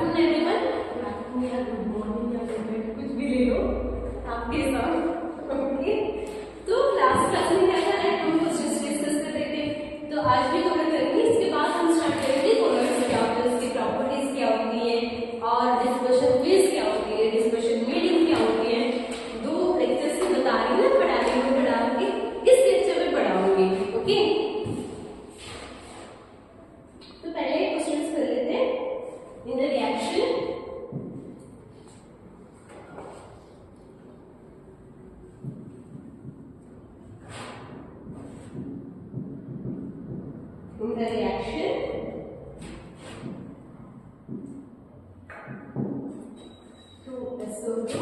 Afternoon everyone, good afternoon या good morning या कुछ भी ले लो आपके साथ। ओके, तो क्लास में क्या था, हम क्वेश्चंस डिस्कस कर रहे थे, तो आज भी कवर करेंगे। इसके बाद हम स्टार्ट करेंगे कॉलर्स के ऑब्जेक्ट्स की प्रॉपर्टीज क्या होती है और डिस्पर्शन फेज क्या होती है, डिस्पर्शन मीडियम क्या होती है। दो लेक्चर से बता रही हूँ, पढ़ा रही हूँ, पढ़ा के इस लेक्चर में पढ़ाऊंगी। ओके, तो पहले क्वेश्चंस कर लेते हैं। In the reaction to SO2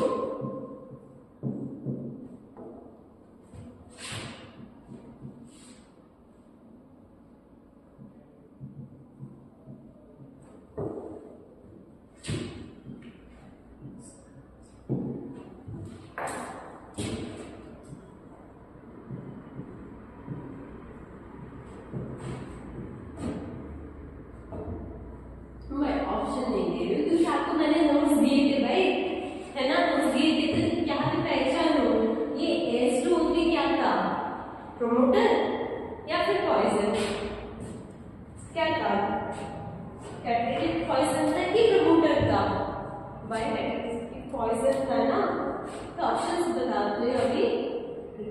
मैं ऑप्शन नहीं दे रही हूँ क्योंकि आपको मैंने नोट्स दिए थे भाई, है ना, नोट्स दिए थे, तो यहाँ पे पहचान लो ये H2O3 क्या था, प्रोमोटर या फिर पॉइजन, क्या था, कैटेलिटिक पॉइजन था कि प्रमोटर था, भाई कैटेलिटिक पॉइजन था ना। तो ऑप्शंस बताते हैं अभी।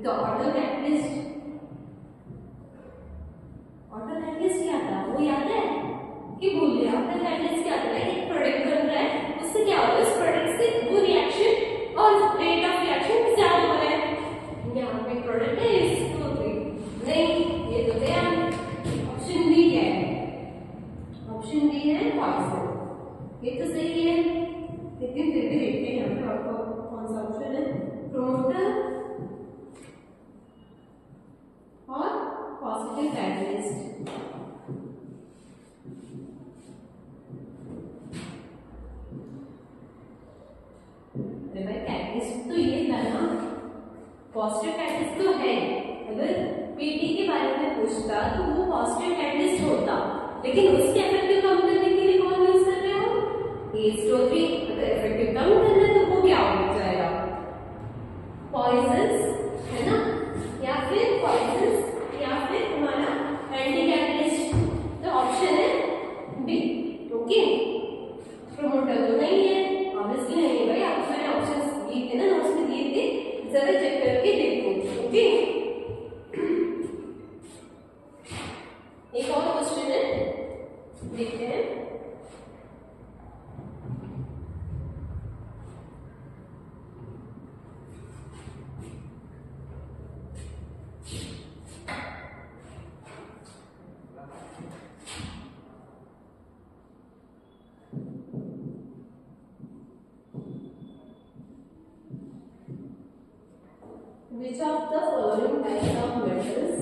तो ऑटो कैटलिस्ट क्या था वो याद है कि भूल गया? ऑटो कैटलिस्ट क्या था, एक प्रोडक्ट बन रहा है, उससे क्या होता है, उस प्रोडक्ट से वो रिएक्शन और रेट ऑफ रिएक्शन ज्यादा हो रहा है। यहाँ पे प्रोडक्ट है H2O3, नहीं ये तो गया। ऑप्शन डी क्या है, ऑप्शन डी है पॉइजन, ये तो सही है, लेकिन फिर भी देखते हैं यहाँ पे आपको कौन सा ऑप्शन है, प्रोमोटर और पॉजिटिव कैटलिस्ट। कैटलिस्ट तो ये था ना, पॉजिटिव कैटलिस्ट तो है। अगर पीटी के बारे में पूछता तो वो पॉजिटिव कैटलिस्ट होता, लेकिन उसके इफेक्टिव कम करने के लिए कौन यूज कर रहे हो, H2O3। अगर इफेक्टिव कम करना है तो वो क्या हो जाएगा, पॉइजन्स, है ना, या फिर पॉइजन्स या फिर हमारा एंटी कैटलिस्ट। तो ऑप्शन है बी। ओके, प्रोमोटर तो नहीं है, ऑब्वियसली नहीं है भाई, आपको मैंने ऑप्शंस दिए थे ना, नोट्स में दिए थे, जरा चेक करके देखो। ओके, एक और क्वेश्चन है, देखते हैं। Which of the following types of metals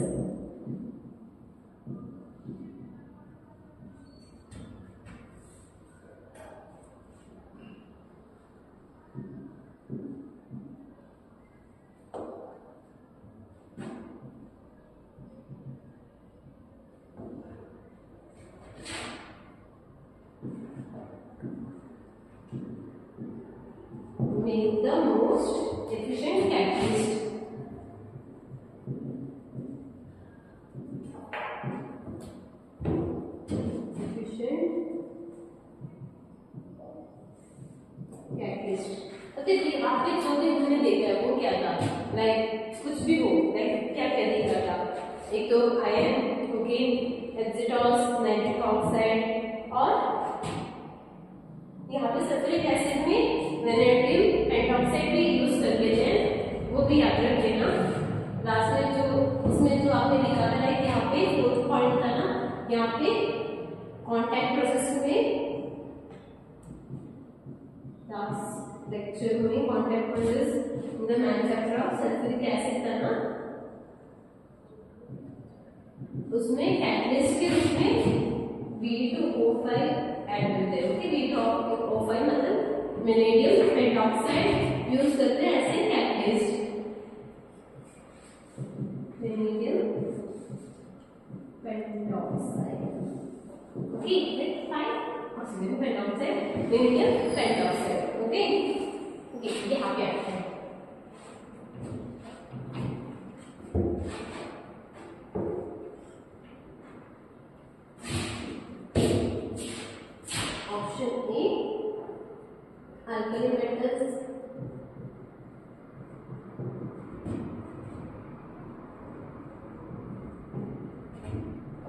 make the most efficient catalyst? देखिए आपने जो भी मैंने देखा है वो क्या था, लाइक कुछ भी हो, लाइक क्या क्या देखा था, एक तो आयन, ओके, एजिटॉस, नाइट्रिक ऑक्साइड, और यहाँ पे सल्फ्यूरिक एसिड में वेनेडियम पेंटॉक्साइड भी यूज कर लेते हैं, वो भी याद रख लेना। लास्ट में जो इसमें जो आपने लिखा था, लाइक यहाँ पे 4th पॉइंट था ना, यहाँ पे कॉन्टैक्ट प्रोसेस में लेक्चर में contact process in the manufacture of sulphuric acid था ना, उसमें कैटलिस्ट के रूप में B2O5 ऐड करते हैं। ओके, B2O5 मतलब वेनेडियम पेंटॉक्साइड यूज करते हैं as a catalyst, vanadium pentoxide. Okay, fine. Oxygen, pentoxide, medium pentoxide. Okay okay, ये आगे आते हैं। Option A alkali metals,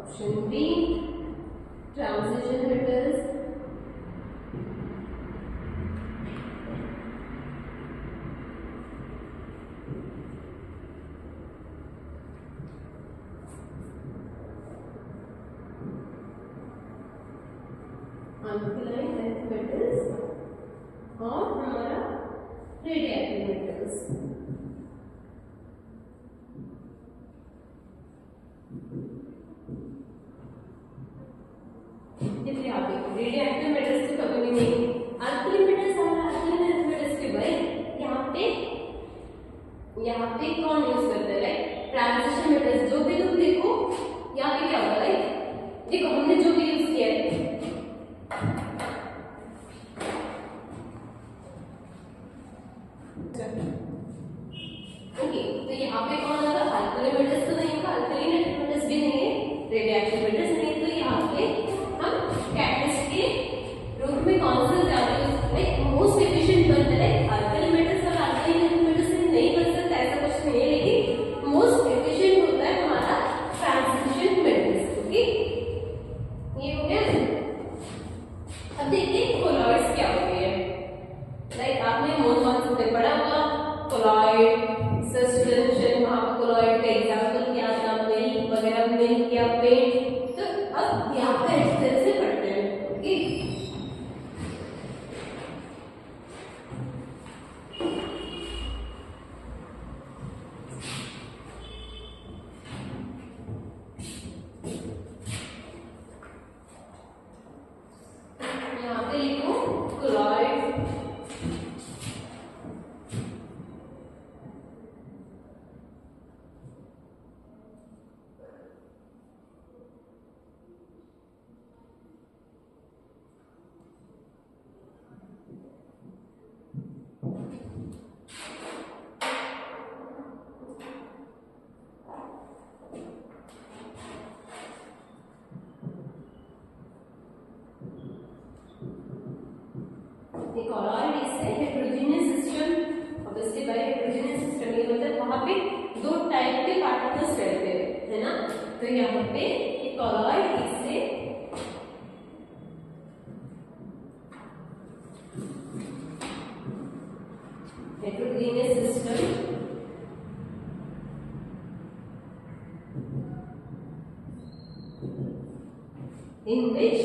option B transition metals, alkaline earth metals और हमारा रेडियोएक्टिव मेटल्स। देखिए आप रेडियोएक्टिव मेटल्स तो कभी भी नहीं, अल्कलाइन मेटल्स और अल्कलाइन अर्थ मेटल्स के भाई यहाँ पे कौन यूज करते हैं? Like transition metals. जो भी तुम देखो यहाँ पे क्या होगा, लाइक देखो हमने जो भी यूज किया है, ओके तो यहाँ पे कौन होगा? अल्कली मेटल्स तो नहीं होगा, अल्कली मेटल्स भी नहीं है, रेडियोएक्टिव मेटल्स नहीं है। तो यहाँ पे हम कैटलिस्ट के रूप में कौन सा ज्यादा लाइक मोस्ट एफिशिएंट बनता है? अल्कली मेटल्स और अल्कली मेटल्स से नहीं बन सकता ऐसा कुछ नहीं है, लेकिन मोस्ट एफिशिएंट होता है हमारा ट्रांजिशन मेटल्स। ओके ये हो गया। अब देखिए कोलॉइड्स क्या होती है। लाइक आपने मोस्ट कॉन्सेप्ट में पढ़ा होगा कोलॉइड सस्पेंशन, वहां पर कोलॉइड का एग्जांपल क्या था? मिल्क वगैरह, मिल्क या पेंट। तो अब यहाँ पे इस तरह से पढ़ते हैं। ओके यहाँ पे लिखो कोलॉइड, कोलॉइड इससे heterogeneous system. Obviously by heterogeneous system ये मतलब वहां पे दो टाइप के पार्टिकल्स रहते हैं, है ना? तो यहाँ पे ये कोलॉइड इससे heterogeneous system in which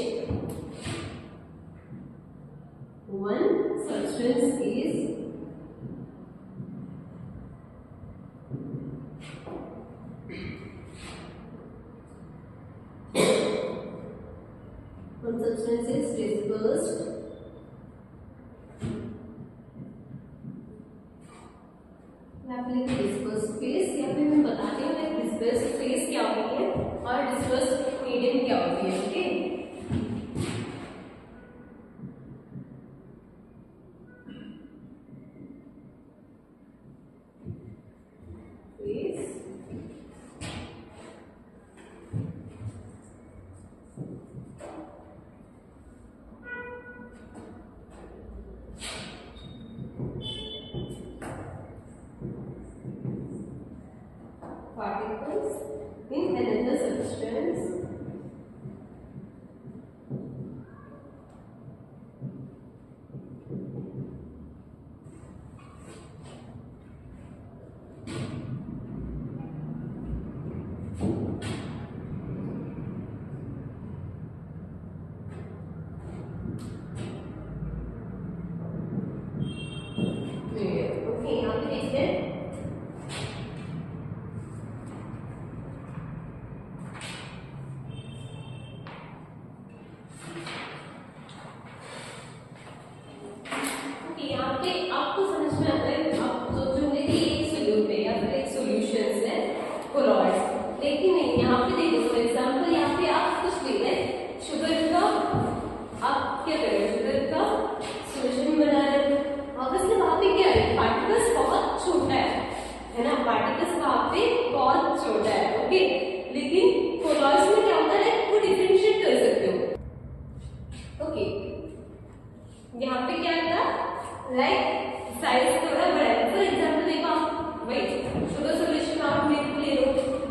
one substance is dispersed disperse phase. या फिर मैं बताती हूँ डिस्पर्स फेस क्या होती है और डिस्पर्स मीडियम क्या होती है। Okay face particles in another substance okay यहाँ पे देखते हैं आपको समझ में आता है। आप सोचोगे कि एक सोल्यूट है या फिर एक सॉल्यूशंस है कोलॉइड्स, लेकिन नहीं। यहाँ पे देखो फॉर एग्जांपल यहाँ पे आप कुछ ले रहे हैं शुगर का, आप क्या पार्टिकल्स वहां पे बहुत छोटा है, ओके। लेकिन कोलॉइड्स में क्या होता है, वो डिफरेंशिएट कर सकते हो, ओके। यहाँ पे क्या था, लाइक साइज थोड़ा बड़ा है। फॉर एग्जाम्पल देखो आप, वही छोटा सोल्यूशन आप ले लो,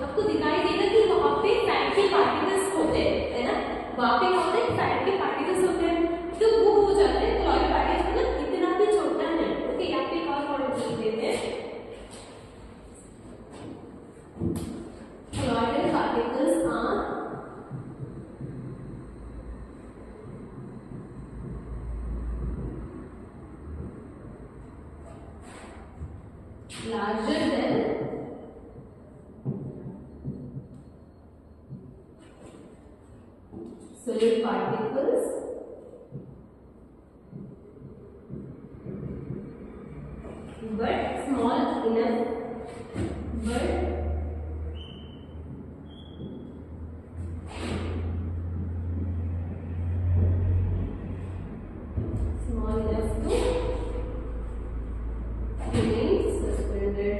आपको दिखाई देगा कि वहां पे फैट के पार्टिकल्स होते हैं ना, वहां पे क्या होता है, फैट के पार्टिकल्स होते हैं, तो वो हो जाते हैं कोलॉइड पार्टिकल्स, मतलब इतना भी छोटा नहीं, ओके। यहाँ पे एक और मॉडल देते हैं, colloidal particles are larger than solid particles but small enough to remain suspended.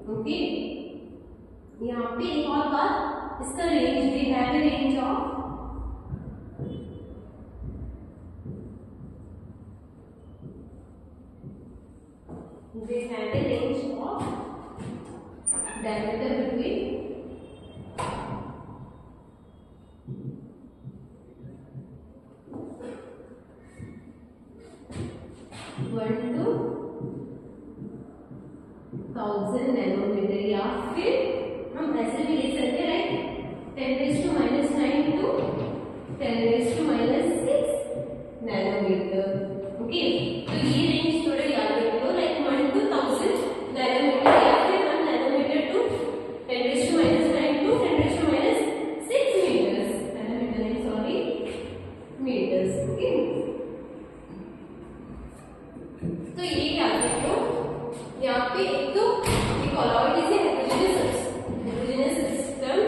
Okay, यहाँ पे एक और बात, इसका रेंज भी है, range of they have a range of diameter between 1 to 1000 nanometre, या फिर हम ऐसे भी ले सकते हैं, राइट, 10⁻⁹ to 10⁻⁶ नैनोमीटर, ओके। तो ये रेंज थोड़ा याद रख लो, लाइक 1 to 1000 नैनोमीटर, या फिर 1 nanometre to 10⁻⁹ to 10⁻⁶ metres, nanometre नहीं, सॉरी, मीटर्स, ओके। तो ये याद रखो, यहाँ पे एक तो colloid is a heterogeneous system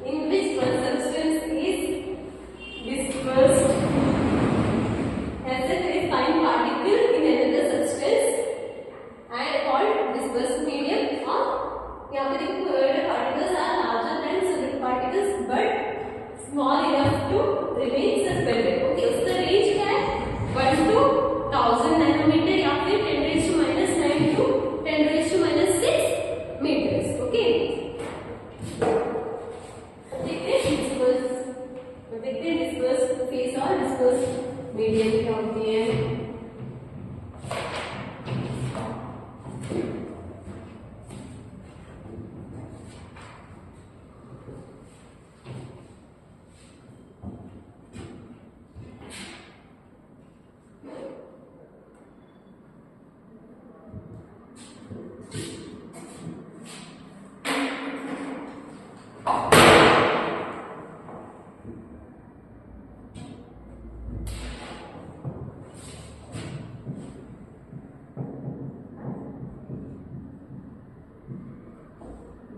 in which one substance is dispersed as a very fine particle in another substance and called dispersed medium, or यहाँ पे देखो colloidal particles are larger than solid particles but small enough to remain suspended, okay। उसका range क्या है, 1 to 1000 nanometre, या फिर 10⁻⁹ to 10⁻⁶ meters, okay. देखते हैं डिस्पर्स फेस और डिस्पर्स मीडियम क्या होती है।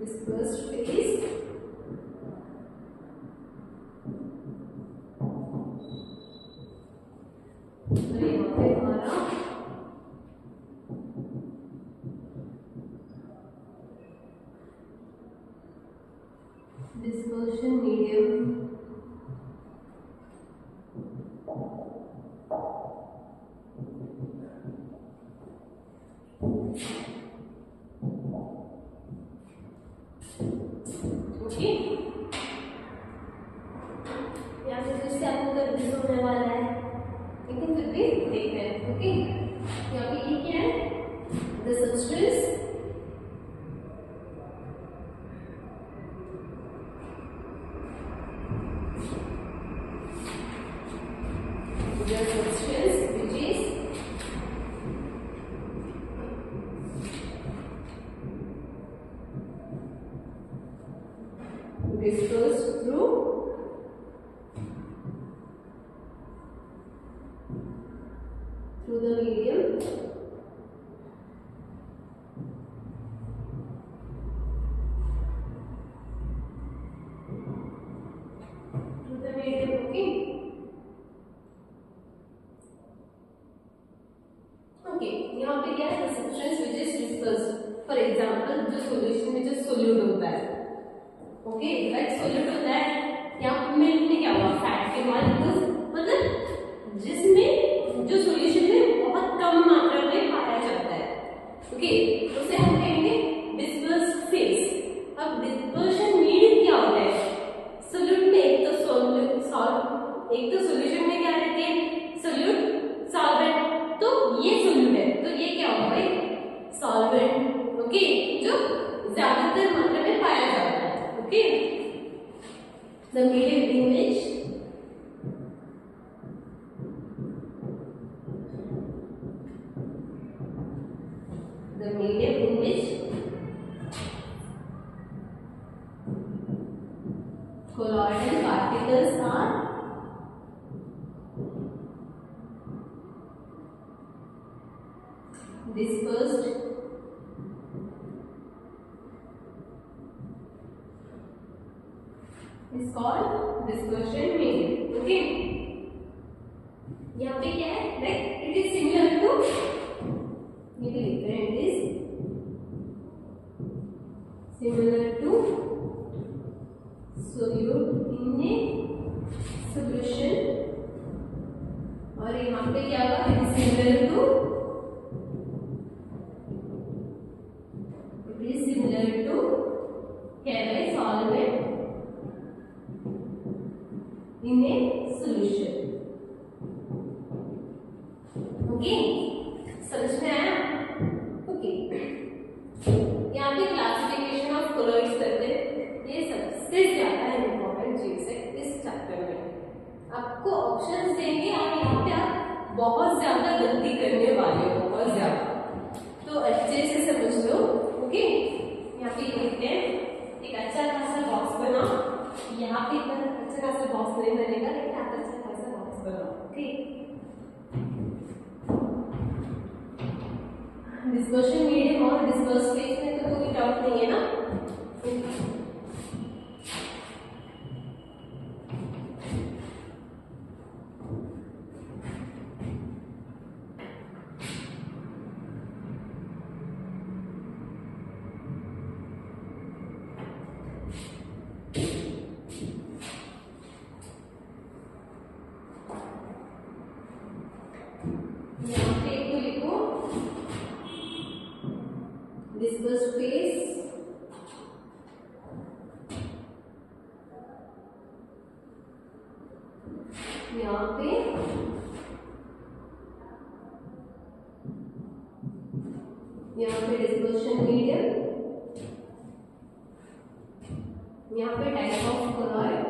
Dispersed phase, तो यहाँ पे हमारा dispersion medium ओके। यहाँ से फिर से आपको कंफ्यूज होने वाला है, लेकिन फिर भी देखते हैं, ओके। यहाँ पे ये क्या है, the substance which is dispersed through the medium okay। Okay like solid होता है या मिल्क में क्या हुआ फैट के बाद मतलब जिसमें जो सॉल्यूशन में बहुत कम मात्रा में पाया जाता है ओके उसे हम कहेंगे डिस्पर्स्ड फेज। अब डिस्पर्शन मीडियम क्या होता है सोल्यूट में एक तो सॉल्यूशन में क्या रहती है सोल्यूट सॉल्वेंट तो ये सोल्यूट है तो ये क्या होगा भाई सॉल्वेंट ओके जो ज्यादातर मात्रा में पाया जाता है okay the medium image the medium in which colloidal particles are dispersed is called dispersion medium okay यहाँ पे क्या है like it is similar to ये भी लिख रहे हैं it is similar to solute in a solution और यहाँ पे क्या होगा it is similar to क्या है solvent in a solution okay समझ में आया ओके यहाँ पे क्लासिफिकेशन ऑफ कोलॉइड्स करते हैं ये सबसे ज्यादा इंपॉर्टेंट चीज है इस चैप्टर में आपको ऑप्शंस देंगे और यहाँ पे आप बहुत ज्यादा गलती करने वाले हो बहुत ज्यादा तो अच्छे से समझ लो ओके यहाँ पे लिखते हैं एक अच्छा खासा बॉक्स बनाओ यहाँ पे इतना अच्छा खासा बॉक्स नहीं बनेगा लेकिन आप अच्छा खासा बॉक्स बनाओ ओके डिस्पर्शन मीडियम और डिस्पर्स फेज में तो कोई डाउट नहीं है ना यहाँ पे एक लिखो dispersed phase यहाँ पे डिस्पर्शन मीडियम यहाँ पे टाइप ऑफ कोलॉइड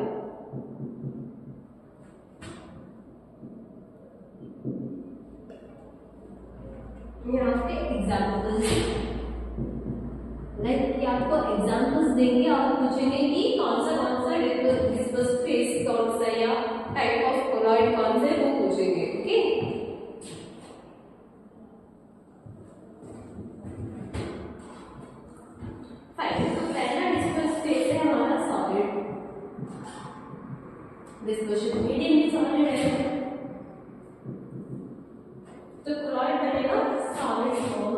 यहाँ पे एग्जाम्पल्स लाइक आपको एग्जाम्पल्स देंगे और पूछेंगे कि कौन सा डिस्पर्स्ड फेज कौन सा या टाइप ऑफ कोलॉइड कौन सा है वो पूछेंगे ओके फाइन तो पहला डिस्पर्स्ड फेज है हमारा सॉलिड डिस्पर्शन मीडियम भी सॉलिड है तो कोलॉइड बनेगा सॉलिड फॉर्म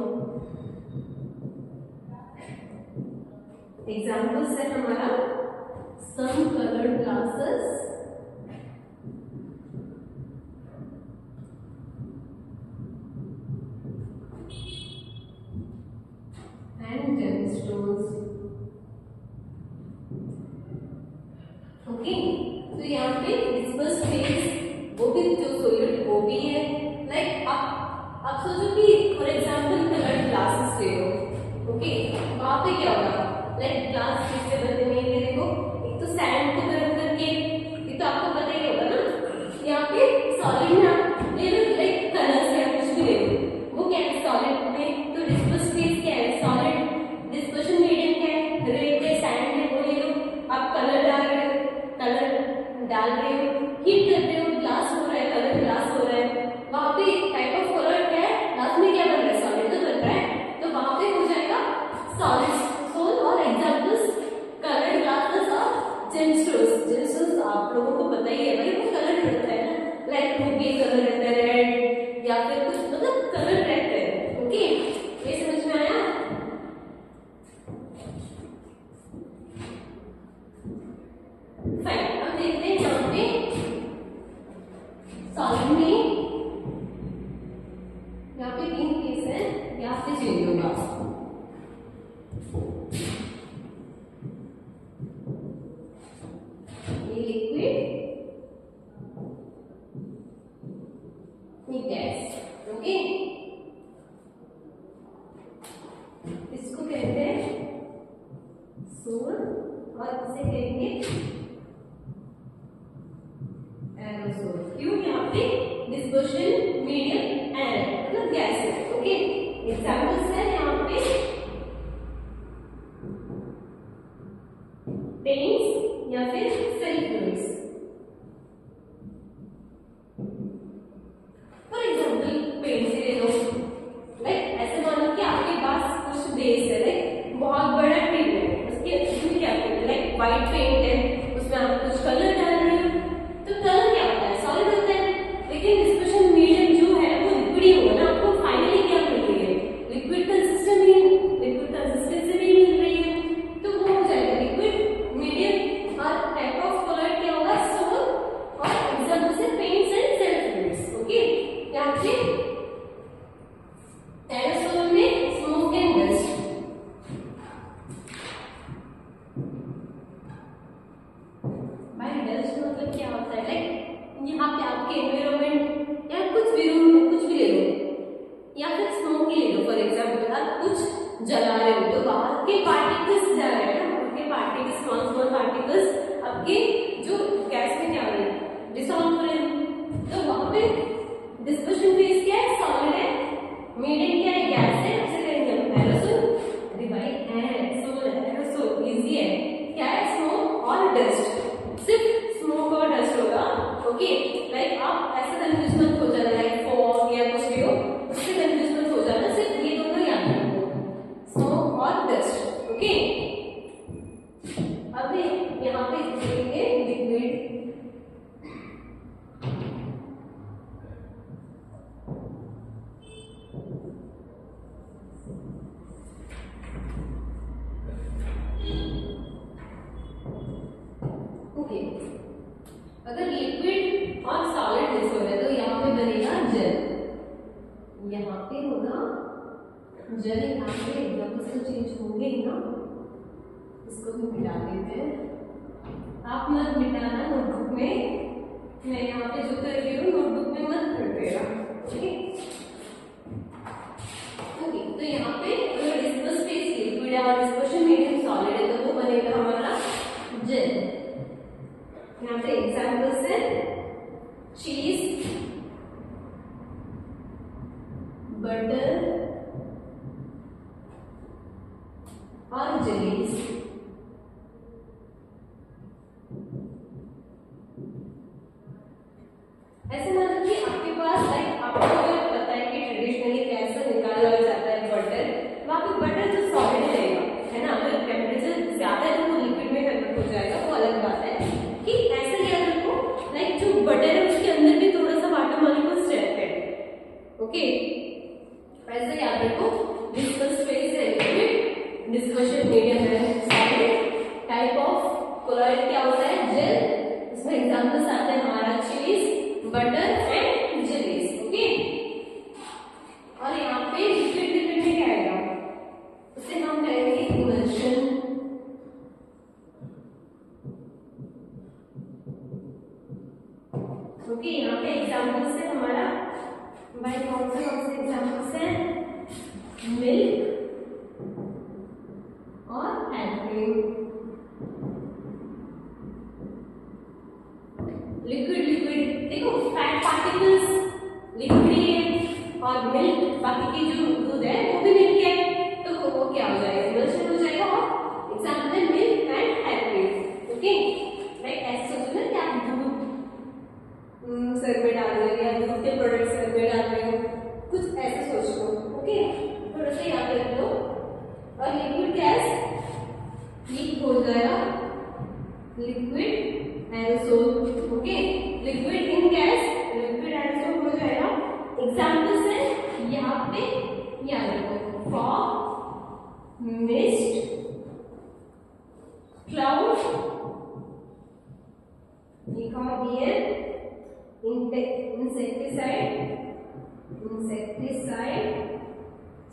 एग्जाम्पल्स है हमारा some coloured glasses and gemstones okay तो यहाँ पे डिस्पर्स फेज वो भी जो सॉलिड वो भी है लाइक आप सोचो कि फॉर एग्जांपल कलर्ड ग्लासेस ले लो ओके वहां पे क्या होगा लाइक ग्लास किससे बनते हैं ये देखो एक तो सैंड को गर्म करके ये तो आपको पता ही होगा ना यहाँ पे सॉलिड में आप ले लो लाइक कलर्स या कुछ भी ले लो वो क्या है सॉलिड में तो डिस्पर्स फेज क्या है सॉलिड डिस्पर्शन मीडियम क्या है रेत है सैंड है वो ले लो आप कलर डाल रहे हो हीट कर रहे हो ग्लास हो रहा है कलर ग्लास हो रहा है वहां पे टाइप ऑफ कलर क्या है ग्लास में क्या बन रहा है सॉलिड तो बन रहा है तो वहां पे हो जाएगा सॉलिड और एग्जांपल्स कलर्ड ग्लासेस और जेमस्टोन्स आप लोगों को पता ही है भाई वो कलर रहता है ना लाइक रूबी कलर रहता है रेड या फिर कुछ मतलब कलर रहता है ओके ये समझ में आया पेंट्स या फिर self fluids. For example paint से ले लो, लाइक ऐसे मानो कि आपके पास कुछ बेस है, लाइक बहुत बड़ा ट्यूब है, उसके उसमें क्या करते हैं, लाइक व्हाइट पेंट है, उसमें आप कुछ कलर डाल रहे हो, तो कलर क्या होता है, सॉलिड होता है। लेकिन डिस्पर्शन मीडियम जो है वो लिक्विड ही होगा ना, आपको फाइनली क्या मिल रही है, लिक्विड कंसिस्टेंसी भी मिल रही है, तो वो हो जाएगा लिक्विड मीडियम। और टाइप ऑफ कलर क्या होगा, सोल, और एग्जाम्पल से paints and self fluids. Okay, यहाँ पे एरोसोल में स्मोक एंड डस्ट। भाई डस्ट मतलब क्या होता है, लाइक यहाँ पे आपके एनवायरमेंट या कुछ भी ले लो, या फिर स्मोक ही ले लो। फॉर एग्जाम्पल आप कुछ जला रहे हो तो बाहर के पार्टिकल्स जा रहे हैं ना, उनके पार्टिकल्स, स्मॉल पार्टिकल्स आपके जो गैस में क्या हो रहे हैं, डिसॉल्व हो रहे हैं। तो वहां पे डिस्पर्शन फेज क्या है, सॉलिड है, मीडियम क्या है, गैस है, उसे कहेंगे हम एरोसोल। अरे भाई एरोसोल, एरोसोल इजी है, क्या है, स्मोक और डस्ट, सिर्फ स्मोक और डस्ट होगा। ओके, लाइक आप ऐसा कंफ्यूज मत हो जाना, लाइक फॉग या कुछ भी हो उससे कंफ्यूज मत हो जाना, सिर्फ ये दोनों याद रखो, स्मोक और डस्ट। ओके, अब यहाँ पे देखेंगे लिक्विड। ओके, अगर लिक्विड और सॉलिड मिक्स हो रहा है तो यहाँ पे बनेगा जेल, यहाँ पे होगा जेल। यहाँ पे एग्जाम्पल से चेंज होंगे ही ना, इसको भी मिटा देते हैं। आप मत मिटाना नोटबुक में, मैं यहाँ पे जो कर रही हूँ नोटबुक में मत कर देना। ओके ओके, तो यहाँ पे अगर डिस्पर्स फेज लिक्विड है और डिस्पर्शन मीडियम सॉलिड है तो वो बनेगा हमारा जेल। यहाँ पे एग्जाम्पल्स है चीज, बटर और जेलीज। ऐसे मतलब कि आपके पास, लाइक आपको अगर पता है कि ट्रेडिशनली कैसे निकाला जाता है बटर, वहाँ पे बटर तो सॉलिड रहेगा, है ना। अगर टेम्परेचर ज्यादा है तो वो लिक्विड में कन्वर्ट हो जाएगा, वो अलग बात है। कि ऐसे याद रखो, लाइक जो बटर है उसके अंदर भी थोड़ा सा वाटर मॉलिक्यूल्स रहते हैं। ओके, ऐसे याद रखो, डिस्पर्स फेज है लिक्विड, डिस्पर्शन मीडियम है सॉलिड, टाइप ऑफ कलर क्या होता है, जेल। इसमें एग्जांपल्स आते हैं हमारा चीज, बटर एंड जेलीज। ओके, और यहाँ पे लिक्विड में क्या आएगा, उसे हम कहेंगे इमल्शन। ओके, यहाँ पे एग्जाम्पल्स है हमारा, भाई कौन से एग्जाम्पल्स हैं, मिल्क और एल्कोहल। लिक्विड देखो, फैट पार्टिकल्स लिक्विड ही है, और मिल्क बाकी की जो दूध है वो भी मिल्क है, तो वो क्या हो जाएगा, इमल्शन हो जाएगा। और एग्जाम्पल है milk and alcohol. Okay, like ऐसे सोचो ना कि आप दूध सर में डाल रहे हो या दूध के प्रोडक्ट सर में डाल रहे हो, कुछ ऐसे सोच लो। ओके, थोड़ा सा याद रख लो। और लिक्विड गैस लीक हो जाएगा, liquid aerosol. Okay, liquid in gas, liquid aerosol हो जाएगा। एग्जाम्पल्स है यहाँ पे याद रखो, फॉग, मिस्ट, क्लाउड, लिखा भी है इंसेक्टिसाइड,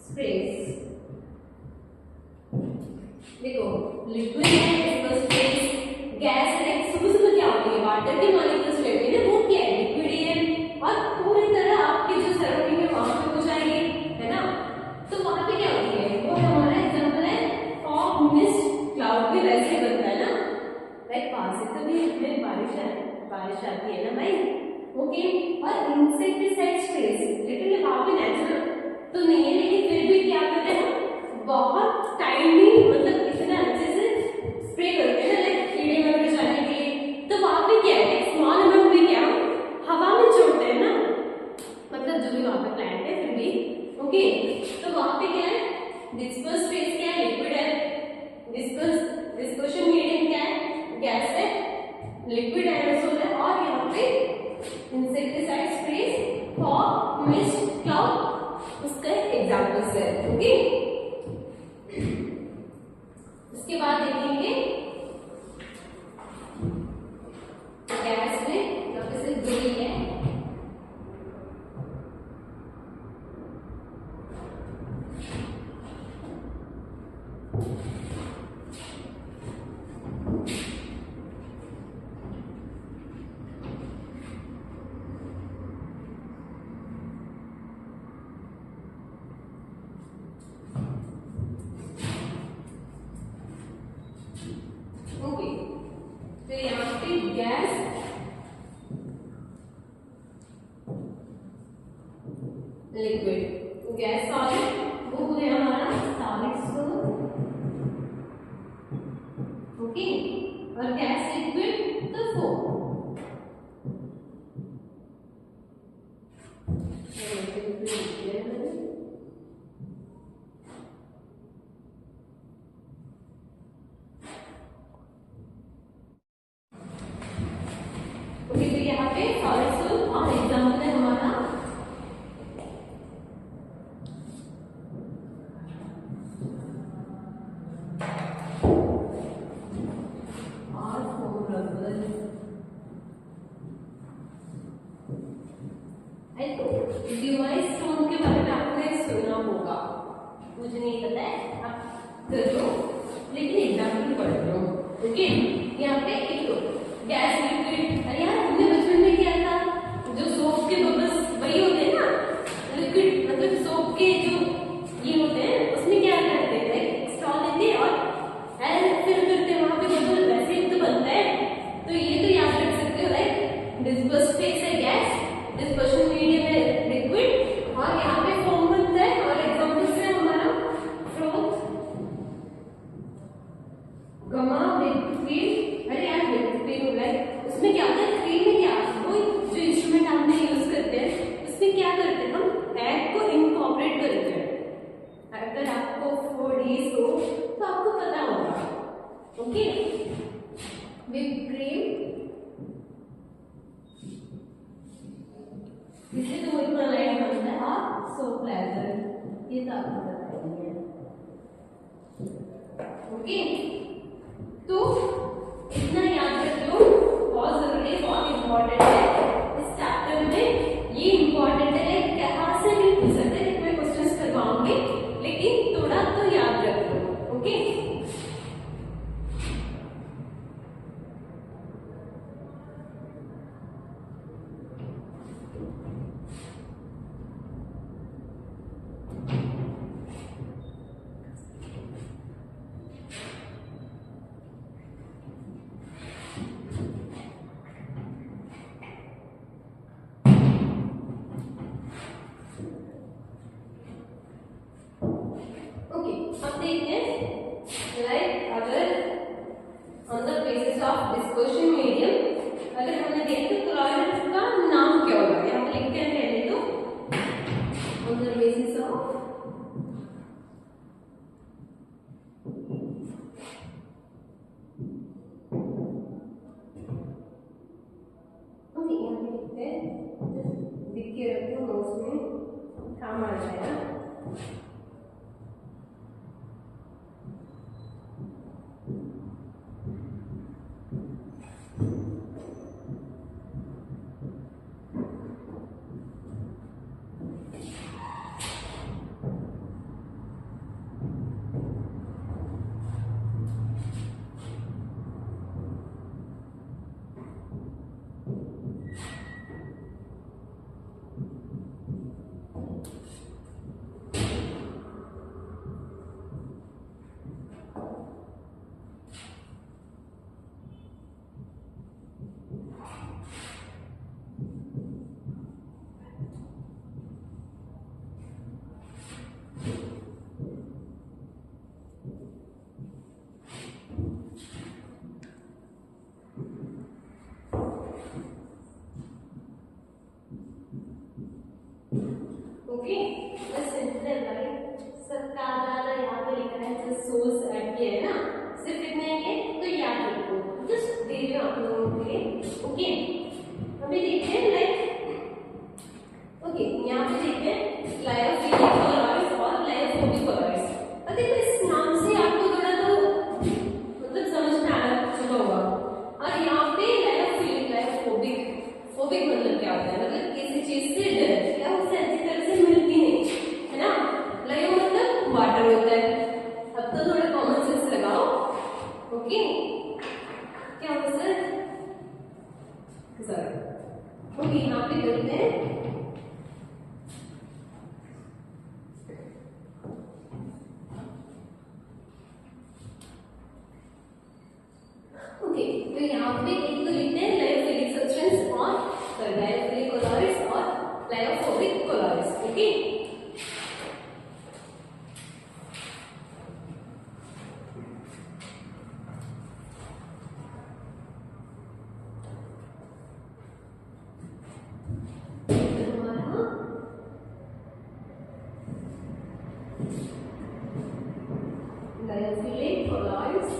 स्प्रेस। देखो लिक्विड है, गैस है, सुबह क्या होती है, वाटर के मॉलिक्यूल्स रहते हैं ना, वो क्या है, लिक्विड ही है, और पूरी तरह आपके जो सराउंडिंग है वहां पे हो जाएंगे, है ना। तो वहां पे क्या होती है, वो हमारा एग्जांपल है फॉग, मिस्ट, क्लाउड भी वैसे ही बनता है ना, लाइक पास से तो भी हमें बारिश आती है ना भाई। ओके, और इंसेक्टिसाइड स्प्रेस लिटिल वहां पे नेचुरल तो नहीं है, लेकिन फिर भी क्या करते हैं, बहुत टाइमली, मतलब इतना अच्छे से स्प्रे करते हैं, लाइक लिक्विड एरोसोल है, और यहाँ पे insecticide spray, fog, mist, cloud उसके एग्जाम्पल्स है। ओके, उसके बाद देखेंगे गैस में यहाँ से जुड़ी है। ओके, तो यहाँ पे गैस लिक्विड, गैस सॉलिड वो हो गया हमारा सॉलिड सोल। ओके, और गैस लिक्विड तो फोम। ओके, तो यहाँ पे सॉलिड सोल और एग्जाम्पल है हमारा डिवाइस स्टोन के बारे में आपने सुना होगा, मुझे नहीं पता है, आप कर लो, लेकिन एग्जाम्पल पढ़ लो। ओके, यहाँ पे एक तो गैस लिक्विड, अरे यार हमने बचपन में किया था, जो सोप के बबल्स वही होते हैं ना, लिक्विड मतलब सोप के जो ये होते हैं उसमें क्या करते थे, स्ट्रॉ लेते और फिर करते वहां पे बबल वैसे ही तो बनता है। तो ये तो याद रख सकते हो, लाइक डिस्पर्स फेस है गैस, डिस्पर्शन मीडियम है लिक्विड, और यहाँ पे फोम बनता है। और एग्जांपल्स है हमारा फ्रोथ, गमा, व्हिप क्रीम। अरे यार व्हिप क्रीम हो रहा है, उसमें क्या होता है, क्रीम में क्या, वो जो इंस्ट्रूमेंट हमने यूज करते हैं उसमें क्या करते हैं, हम एग को इनकॉर्पोरेट करते हैं। अगर आपको फूडीज हो तो आपको पता होगा। ओके, व्हिप क्रीम, इससे तो वही प्रलाइट बनता है, और सोप लेदर, ये तो आपको पता ही है। ओके, तो इतना याद रख लो, बहुत जरूरी है, बहुत इंपॉर्टेंट है इस चैप्टर में। ये इंपॉर्टेंट है, कहाँ से भी पूछ सकते हैं, मैं क्वेश्चंस करवाऊंगी, लेकिन थोड़ा तो याद रख लो। ओके, अब देखते हैं, लाइक अगर on the basis of dispersion medium अगर हमने देखा तो क्लोराइड का नाम क्या होगा, यहाँ पे लिखते हैं पहले तो ऑन द बेसिस ऑफ लिख के रखो नोट्स में, काम आ जाएगा। ओके, यहाँ पे करते हैं ओके। तो यहाँ पे एक तो लिखते हैं लायोफिलिक सब्सटेंस और लायोफिलिक कोलॉइड्स और lyophobic colloids. Okay, lyophilic colloids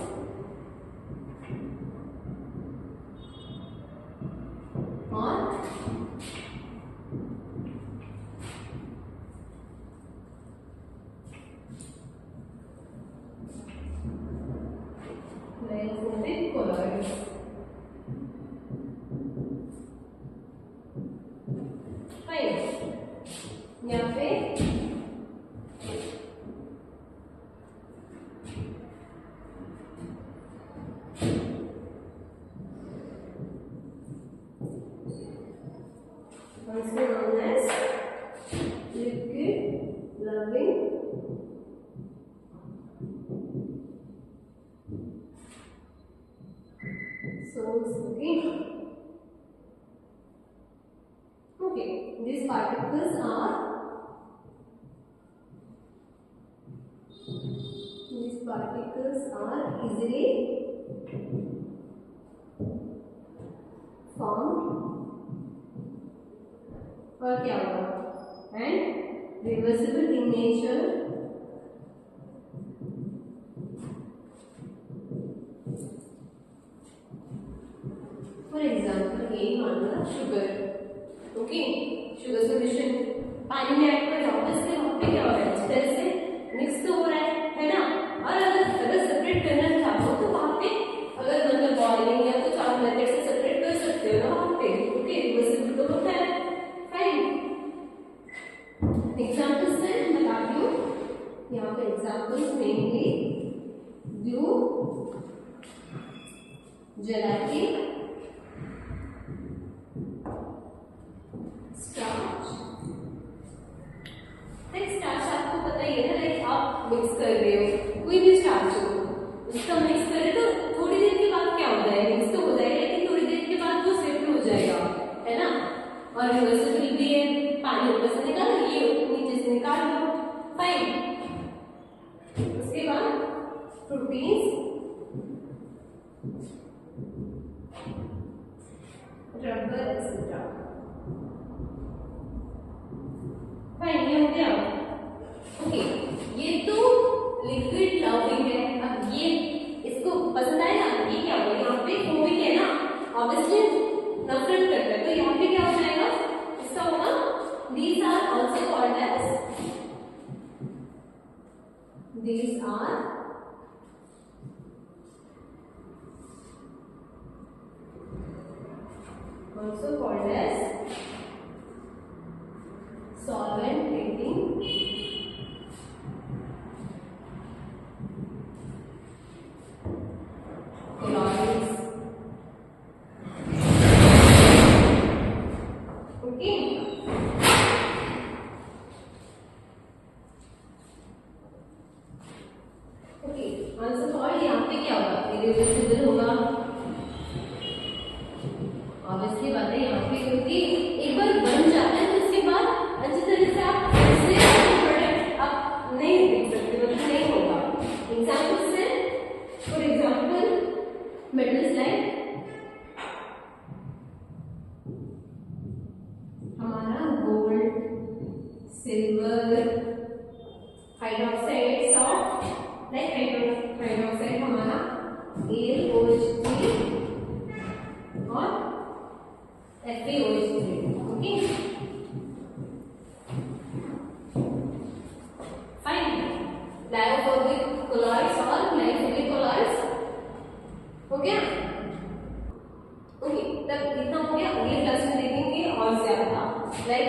और लायोफोबिक कोलॉइड्स। फाइन, यहाँ पे also known as liquid loving salts. Okay, these particles are easily formed और क्या होगा and reversible in nature for example यही मानना शुगर। ओके, शुगर सोल्यूशन पानी में ऐड कर ऑब्वियसली वहाँ पे क्या हो रहा है, इस तरह से मिक्स तो हो रहा है ना। और अगर सेपरेट करना चाहो तो वहाँ पे अगर मतलब बॉइलिंग या कुछ और मेथड से सेपरेट कर सकते हो ना वहाँ पे। ओके, रिवर्सिबल तो होता है। एग्जाम्पल्स से बताती हूँ, यहाँ पे examples mainly glue, gelatin, starch. Starch आपको पता ही है ना, लाइक आप मिक्स कर रहे हो कोई भी स्टार्च हो, उसका मिक्स करें तो थोड़ी देर के बाद क्या हो जाएगा, मिक्स तो हो जाएगा लेकिन थोड़ी देर के बाद वो सेपरेट हो जाएगा, है ना। और रिवर्सिबल भी है, पानी ऊपर से निकाल, ये नीचे से निकाल लो। फाइन, उसके बाद प्रोटीन्स, रबर एक्सेट्रा। फाइन, ये हो गया। ओके, ये तो लिक्विड लविंग है। अब ये इसको पसंद आएगा, ये क्या होगा, यहाँ पे फोबिक है ना, ऑब्वियसली नफरत करता है, तो यहाँ पे क्या हो जाएगा, इसका होगा these are also called as solvent treating colloids. Okay. Okay, answer for यहाँ पे क्या होगा, इरिवर्सिबल होगा। ऑब्वियसली बात है यहाँ पे, क्योंकि एक बार बन जाता है तो उसके बाद अच्छी तरह से आप प्रोडक्ट आप नहीं देख सकते, मतलब नहीं होगा। एग्जाम्पल से, फॉर एग्जाम्पल मेटल्स लाइक हमारा gold, silver, hydroxide, salt like hydroxide हमारा AlOH3 और FeOH3। Okay, fine, lyophobic colloids और लायोफिलिक कोलॉइड्स हो गया। ओके, तब इतना हो गया, अगले क्लास में देखेंगे और ज्यादा लाइक